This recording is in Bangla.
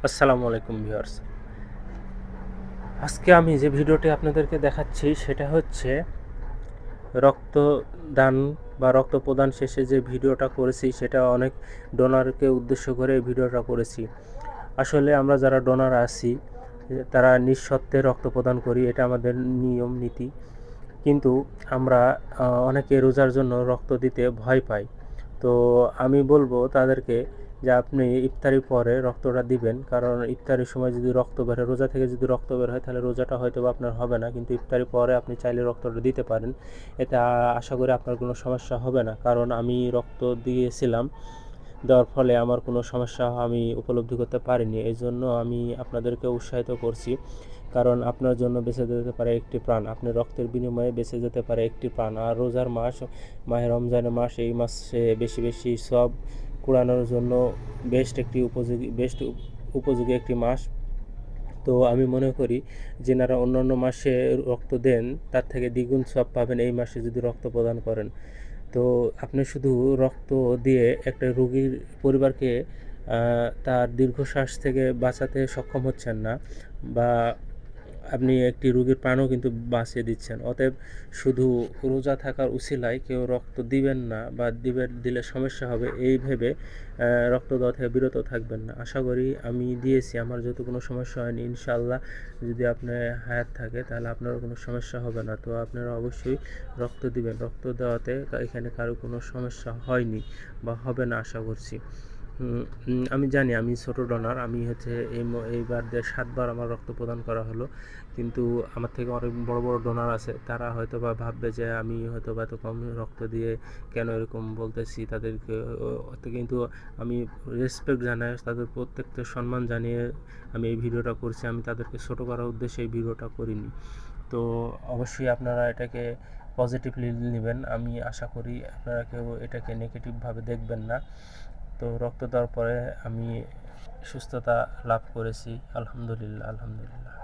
আসসালামু আলাইকুম ভিউয়ার্স। আজকে আমি যে ভিডিওটি আপনাদেরকে দেখাচ্ছি সেটা হচ্ছে রক্তদান বা রক্ত প্রদান শেষে যে ভিডিওটা করেছি সেটা অনেক ডোনারকে উদ্দেশ্য করে এই ভিডিওটা করেছি। আসলে আমরা যারা ডোনার আছি তারা নিঃশর্তে রক্ত প্রদান করি, এটা আমাদের নিয়ম নীতি। কিন্তু আমরা অনেকে রোজার জন্য রক্ত দিতে ভয় পাই। তো আমি বলবো তাদেরকে যে আপনি ইফতারির পরে রক্তটা দিবেন, কারণ ইফতারির সময় যদি রক্ত বের হয়, রোজা থেকে যদি রক্ত বের হয় তাহলে রোজাটা হয়তো বা আপনার হবে না, কিন্তু ইফতারির পরে আপনি চাইলে রক্তটা দিতে পারেন। এতে আশা করি আপনার কোনো সমস্যা হবে না, কারণ আমি রক্ত দিয়েছিলাম, দেওয়ার ফলে আমার কোনো সমস্যা আমি উপলব্ধি করতে পারিনি। এই জন্য আমি আপনাদেরকে উৎসাহিত করছি, কারণ আপনার জন্য বেঁচে যেতে পারে একটি প্রাণ, আপনার রক্তের বিনিময়ে বেঁচে যেতে পারে একটি প্রাণ। আর রোজার মাস, মাহে রমজানের মাস, এই মাসে বেশি বেশি সব কুড়ানোর জন্য বেস্ট উপযোগী একটি মাস। তো আমি মনে করি যেনারা অন্যান্য মাসে রক্ত দেন তার থেকে দ্বিগুণ সওয়াব পাবেন এই মাসে যদি রক্ত প্রদান করেন। তো আপনি শুধু রক্ত দিয়ে একটা রোগীর পরিবারকে তার দীর্ঘশ্বাস থেকে বাঁচাতে সক্ষম হচ্ছেন না, বা আপনি একটি রোগীর প্রাণও কিন্তু বাঁচিয়ে দিচ্ছেন। অতএব শুধু রোজা থাকার উছিলায় কেউ রক্ত দিবেন না, বা দিলে সমস্যা হবে এই ভেবে রক্ত দেওয়া থেকে বিরত থাকবেন না। আশা করি আমি দিয়েছি, আমার যেহেতু কোনো সমস্যা হয়নি, ইনশাআল্লাহ যদি আপনার হায়াত থাকে তাহলে আপনারও কোনো সমস্যা হবে না। তো আপনারা অবশ্যই রক্ত দিবেন। রক্ত দেওয়াতে এখানে কারো কোনো সমস্যা হয়নি বা হবে না আশা করছি। আমি জানি আমি ছোটো ডোনার, আমি হচ্ছে এইবার 7বার আমার রক্ত প্রদান করা হলো, কিন্তু আমার থেকে অনেক বড় বড় ডোনার আছে, তারা হয়তো বা ভাববে যে আমি হয়তো বা এত কম রক্ত দিয়ে কেন এরকম বলতেছি তাদেরকে। কিন্তু আমি রেসপেক্ট জানাই, তাদের প্রত্যেকটা সম্মান জানিয়ে আমি এই ভিডিওটা করছি। আমি তাদেরকে ছোটো করার উদ্দেশ্যে এই ভিডিওটা করিনি। তো অবশ্যই আপনারা এটাকে পজিটিভলি নেবেন। আমি আশা করি আপনারা কেউ এটাকে নেগেটিভভাবে দেখবেন না। তো রক্ত দেওয়ার পরে আমি সুস্থতা লাভ করেছি, আলহামদুলিল্লাহ আলহামদুলিল্লাহ।